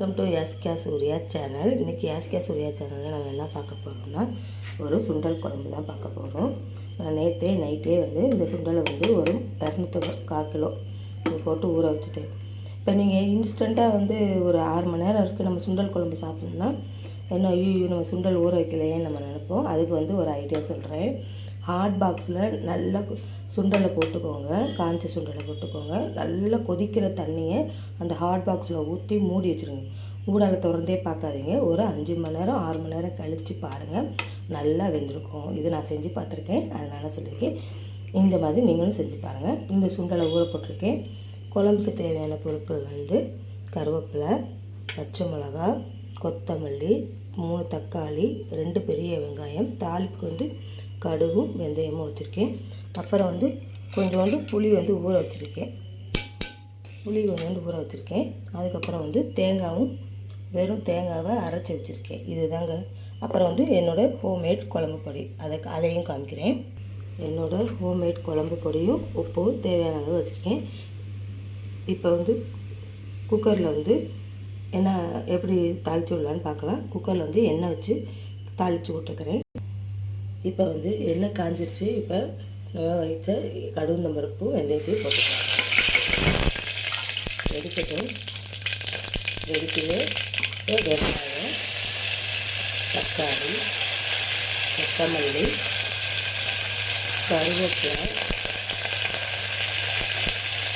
Welcome to SK Surya channel. இன்றைக்கி SK Surya சேனலில் நம்ம என்ன பார்க்க போகிறோம்னா ஒரு சுண்டல் குழம்பு தான் பார்க்க போகிறோம். நான் நைட்டே இந்த சுண்டலை ஒரு 200 கிலோ இது போட்டு ஊற வச்சுட்டேன். இப்போ நீங்கள் இன்ஸ்டண்ட்டாக ஒரு 6 மணி நேரம் இருக்குது நம்ம சுண்டல் குழம்பு சாப்பிட்ணுன்னா என்ன ஐயோ நம்ம சுண்டல் ஊற வைக்கலையேன்னு நம்ம நினைப்போம். அதுக்கு ஒரு ஐடியா சொல்கிறேன். ஹாட் பாக்ஸில் நல்லா சுண்டலை போட்டுக்கோங்க, காஞ்ச சுண்டலை போட்டுக்கோங்க. நல்லா கொதிக்கிற தண்ணியை அந்த ஹாட் பாக்ஸில் ஊற்றி மூடி வச்சுருங்க. ஊடால் திறந்தே பார்க்காதீங்க. ஒரு 5 மணி நேரம் 6 மணி நேரம் கழித்து பாருங்கள், நல்லா வெந்திருக்கும். இது நான் செஞ்சு பார்த்துருக்கேன், அதனால் சொல்லியிருக்கேன். இந்த மாதிரி நீங்களும் செஞ்சு பாருங்கள். இந்த சுண்டலை ஊற போட்டிருக்கேன். குழம்புக்கு தேவையான பொருட்கள் கருவேப்பிலை, பச்சை மிளகா, கொத்தமல்லி, 3 தக்காளி, 2 பெரிய வெங்காயம், தாளிப்புக்கு கடுகும் வெந்தயமும் வச்சுருக்கேன். அப்புறம் கொஞ்சோண்டு புளி ஊற வச்சுருக்கேன். புளி கொஞ்சோண்டு ஊற வச்சுருக்கேன். அதுக்கப்புறம் தேங்காயும் வெறும் தேங்காவை அரைச்சி வச்சுருக்கேன். இதுதாங்க. அப்புறம் என்னோடய ஹோம்மேட் குழம்பு பொடி, அதையும் காமிக்கிறேன். என்னோடய ஹோம்மேட் குழம்பு பொடியும் உப்பும் தேவையான அளவு வச்சுருக்கேன். இப்போ குக்கரில் என்ன எப்படி தாளித்து விடலான்னு பார்க்கலாம். குக்கரில் எண்ணெய் வச்சு தாளித்து விட்டுக்கிறேன். இப்போ எண்ணெய் காஞ்சிருச்சு. இப்போ நம்ம வைச்ச கடுகு பருப்பு வெந்தயத்தையும் போட்டுக்கலாம். வெடிக்கட்டும். வெடிக்குது. வெங்காயம், தக்காளி, கொத்தமல்லி, கருவேப்பிலை,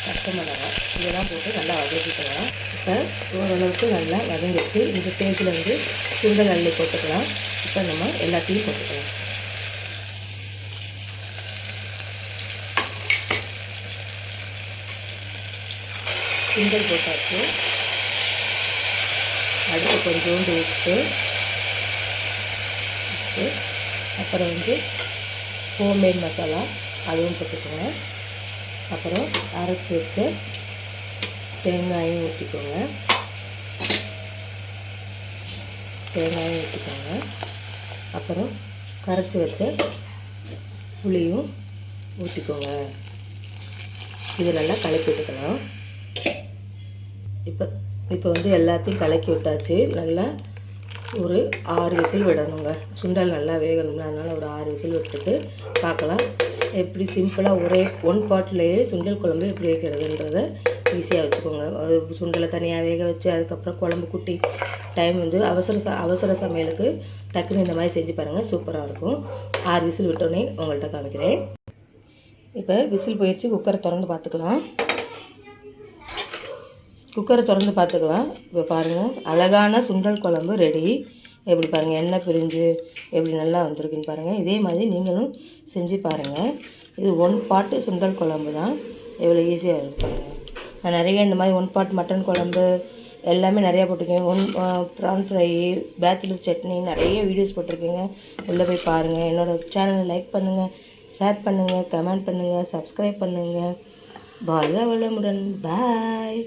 பச்சை மிளகாய் இதெல்லாம் போட்டு நல்லா வதக்கிக்கலாம். இப்போ ஓரளவுக்கு நல்லா வதங்கிட்டு இந்த ஸ்டேஜில் சுண்டல் அள்ளி போட்டுக்கலாம். இப்போ நம்ம எல்லாத்தையும் போட்டுக்கலாம். சுண்டல் போட்டாச்சு. அடுத்து கொஞ்சோண்டு உப்பு, அப்புறம் ஹோம்மேட் மசாலா அதுவும் போட்டுக்கோங்க. அப்புறம் அரைச்சி வச்ச தேங்காயும் ஊற்றிக்கோங்க. அப்புறம் கரைச்சி வச்ச புளியும் ஊற்றிக்கோங்க. இது நல்லா கலக்கி விட்டுக்கலாம். இப்போ எல்லாத்தையும் கலக்கி விட்டாச்சு. நல்லா ஒரு 6 விசில் விடணுங்க. சுண்டல் நல்லா வேகணும்ல, அதனால் ஒரு 6 விசில் விட்டுட்டு பார்க்கலாம். எப்படி சிம்பிளாக ஒரே 1 பாட்லேயே சுண்டல் குழம்பு எப்படி வைக்கிறதுன்றதை ஈஸியாக வச்சுக்கோங்க. சுண்டலை தனியாக வேக வச்சு அதுக்கப்புறம் குழம்பு குட்டி டைம் அவசர சமையலுக்கு டக்குன்னு இந்த மாதிரி செஞ்சு பாருங்கள், சூப்பராக இருக்கும். 6 விசில் விட்டோன்னே உங்கள்கிட்ட காமிக்கிறேன். இப்போ விசில் போயிடுச்சு. குக்கரை திறந்து பார்த்துக்கலாம். இப்போ பாருங்கள், அழகான சுண்டல் குழம்பு ரெடி. எப்படி பாருங்கள், எண்ணெய் பிரிஞ்சு எப்படி நல்லா வந்திருக்குன்னு பாருங்கள். இதே மாதிரி நீங்களும் செஞ்சு பாருங்கள். இது 1 பாட்டு சுண்டல் குழம்பு தான், எவ்வளோ ஈஸியாக இருக்குது பாருங்கள். நான் நிறைய இந்த மாதிரி 1 பாட் மட்டன் குழம்பு எல்லாமே நிறையா போட்டிருக்கேன். ப்ரான் ஃப்ரை, பேச்சுலர் சட்னி நிறைய வீடியோஸ் போட்டிருக்கேங்க. உள்ளே போய் பாருங்கள். என்னோடய சேனலை லைக் பண்ணுங்கள், ஷேர் பண்ணுங்கள், கமெண்ட் பண்ணுங்கள், சப்ஸ்கிரைப் பண்ணுங்கள். வாழ்க வளமுடன். பாய்.